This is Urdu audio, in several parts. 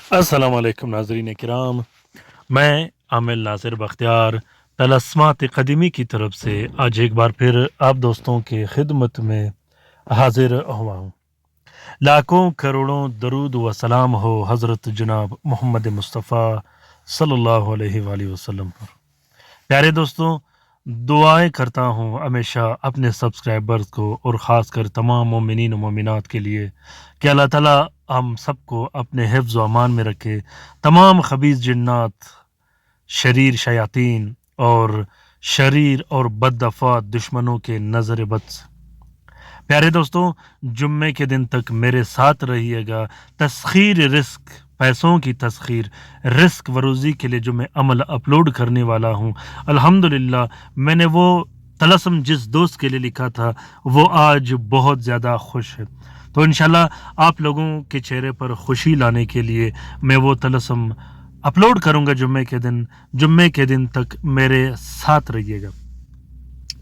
السلام علیکم ناظرین کرام، میں عامل ناصر بختیار طلسمات قدیمی کی طرف سے آج ایک بار پھر آپ دوستوں کے خدمت میں حاضر ہوا ہوں۔ لاکھوں کروڑوں درود و سلام ہو حضرت جناب محمد مصطفیٰ صلی اللہ علیہ وآلہ وسلم پر۔ پیارے دوستوں، دعائیں کرتا ہوں ہمیشہ اپنے سبسکرائبرز کو اور خاص کر تمام مومنین و مومنات کے لیے کہ اللہ تعالیٰ ہم سب کو اپنے حفظ و امان میں رکھے، تمام خبیث جنات، شریر شیاطین اور شریر اور بد دفعات دشمنوں کے نظر بد سے۔ پیارے دوستوں، جمعے کے دن تک میرے ساتھ رہیے گا۔ تسخیر رزق، پیسوں کی تسخیر، رزق وروزی کے لیے جو میں عمل اپلوڈ کرنے والا ہوں، الحمدللہ میں نے وہ طلسم جس دوست کے لیے لکھا تھا وہ آج بہت زیادہ خوش ہے۔ تو انشاءاللہ آپ لوگوں کے چہرے پر خوشی لانے کے لیے میں وہ طلسم اپلوڈ کروں گا جمعے کے دن تک میرے ساتھ رہیے گا۔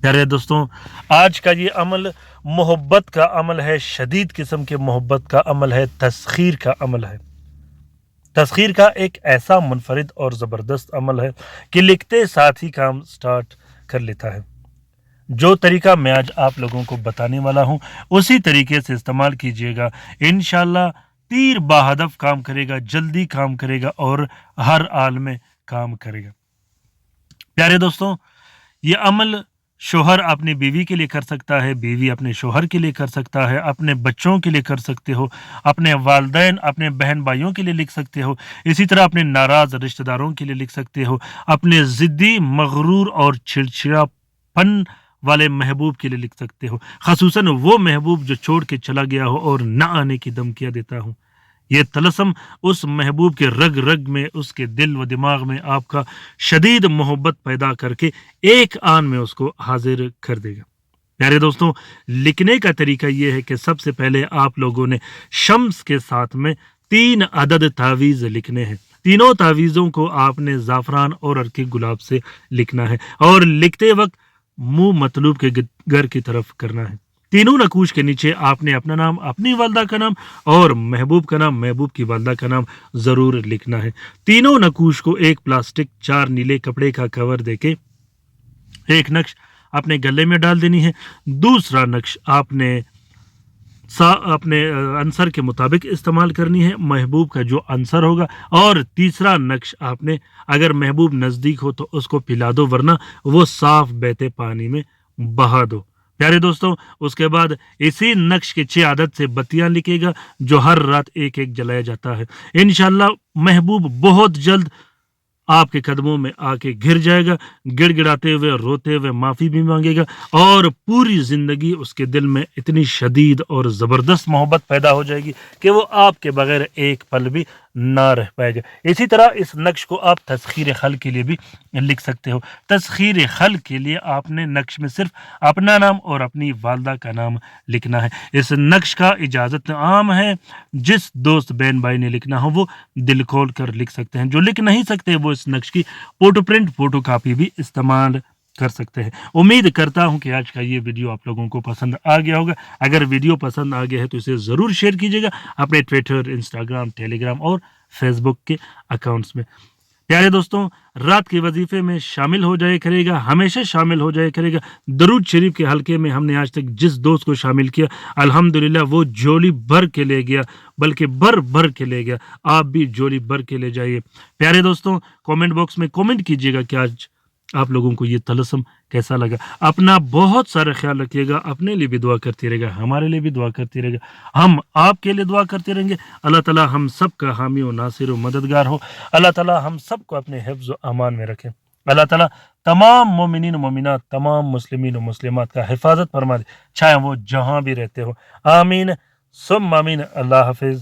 پیارے دوستوں، آج کا یہ عمل محبت کا عمل ہے، شدید قسم کے محبت کا عمل ہے، تسخیر کا عمل ہے۔ تسخیر کا ایک ایسا منفرد اور زبردست عمل ہے کہ لکھتے ساتھ ہی کام سٹارٹ کر لیتا ہے۔ جو طریقہ میں آج آپ لوگوں کو بتانے والا ہوں اسی طریقے سے استعمال کیجیے گا، انشاءاللہ تیر بہدف کام کرے گا، جلدی کام کرے گا اور ہر حال میں کام کرے گا۔ پیارے دوستوں، یہ عمل شوہر اپنی بیوی کے لیے کر سکتا ہے، بیوی اپنے شوہر کے لیے کر سکتا ہے، اپنے بچوں کے لیے کر سکتے ہو، اپنے والدین، اپنے بہن بھائیوں کے لیے لکھ سکتے ہو، اسی طرح اپنے ناراض رشتہ داروں کے لیے لکھ سکتے ہو، اپنے ضدی، مغرور اور چڑچڑا پن والے محبوب کے لیے لکھ سکتے ہو، خصوصاً وہ محبوب جو چھوڑ کے چلا گیا ہو اور نہ آنے کی دھمکیاں دیتا ہوں۔ یہ طلسم اس محبوب کے رگ رگ میں، اس کے دل و دماغ میں آپ کا شدید محبت پیدا کر کے ایک آن میں اس کو حاضر کر دے گا۔ پیارے دوستوں، لکھنے کا طریقہ یہ ہے کہ سب سے پہلے آپ لوگوں نے شمس کے ساتھ میں 3 عدد تعویذ لکھنے ہیں۔ تینوں تعویذوں کو آپ نے زعفران اور عرق گلاب سے لکھنا ہے اور لکھتے وقت منہ مطلوب کے گھر کی طرف کرنا ہے۔ تینوں نقوش کے نیچے آپ نے اپنا نام، اپنی والدہ کا نام اور محبوب کا نام، محبوب کی والدہ کا نام ضرور لکھنا ہے۔ تینوں نقوش کو ایک پلاسٹک 4 نیلے کپڑے کا کور دے کے ایک نقش اپنے گلے میں ڈال دینی ہے، دوسرا نقش آپ نے اپنے عنصر کے مطابق استعمال کرنی ہے، محبوب کا جو عنصر ہوگا، اور تیسرا نقش آپ نے اگر محبوب نزدیک ہو تو اس کو پلا دو، ورنہ وہ صاف بہتے پانی میں بہا دو۔ پیارے دوستوں، اس کے بعد اسی نقش کے 6 عدد سے بتیاں لکھے گا جو ہر رات ایک ایک جلایا جاتا ہے۔ انشاءاللہ محبوب بہت جلد آپ کے قدموں میں آ کے گر جائے گا، گڑ گڑاتے ہوئے، روتے ہوئے معافی بھی مانگے گا، اور پوری زندگی اس کے دل میں اتنی شدید اور زبردست محبت پیدا ہو جائے گی کہ وہ آپ کے بغیر ایک پل بھی نہ رہ پائے گا۔ اسی طرح اس نقش کو آپ تسخیر خل کے لیے بھی لکھ سکتے ہو۔ تسخیر خل کے لیے آپ نے نقش میں صرف اپنا نام اور اپنی والدہ کا نام لکھنا ہے۔ اس نقش کا اجازت عام ہے، جس دوست بہن بھائی نے لکھنا ہو وہ دل کھول کر لکھ سکتے ہیں، جو لکھ نہیں سکتے وہ اس نقش کی فوٹو کاپی بھی استعمال کر سکتے ہیں۔ امید کرتا ہوں کہ آج کا یہ ویڈیو آپ لوگوں کو پسند آ گیا ہوگا۔ اگر ویڈیو پسند آ گیا ہے تو اسے ضرور شیئر کیجیے گا اپنے ٹویٹر، انسٹاگرام، ٹیلی گرام اور فیس بک کے اکاؤنٹس میں۔ پیارے دوستوں، رات کے وظیفے میں شامل ہو جائے کرے گا، ہمیشہ شامل ہو جائے کرے گا۔ درود شریف کے حلقے میں ہم نے آج تک جس دوست کو شامل کیا، الحمدللہ وہ جولی بھر کے لے گیا، بلکہ بھر کے لے گیا۔ آپ بھی جولی بھر کے لے جائیے۔ پیارے دوستوں، کامنٹ باکس میں کامنٹ کیجیے گا کہ آج آپ لوگوں کو یہ طلسم کیسا لگا۔ اپنا بہت سارا خیال رکھیے گا، اپنے لیے بھی دعا کرتے رہے گا، ہمارے لیے بھی دعا کرتے رہے گا، ہم آپ کے لیے دعا کرتے رہیں گے۔ اللہ تعالیٰ ہم سب کا حامی و ناصر و مددگار ہو۔ اللہ تعالیٰ ہم سب کو اپنے حفظ و امان میں رکھے۔ اللہ تعالیٰ تمام مومنین و مومنات، تمام مسلمین و مسلمات کا حفاظت فرما دے، چاہے وہ جہاں بھی رہتے ہو۔ آمین ثم آمین۔ اللہ حافظ۔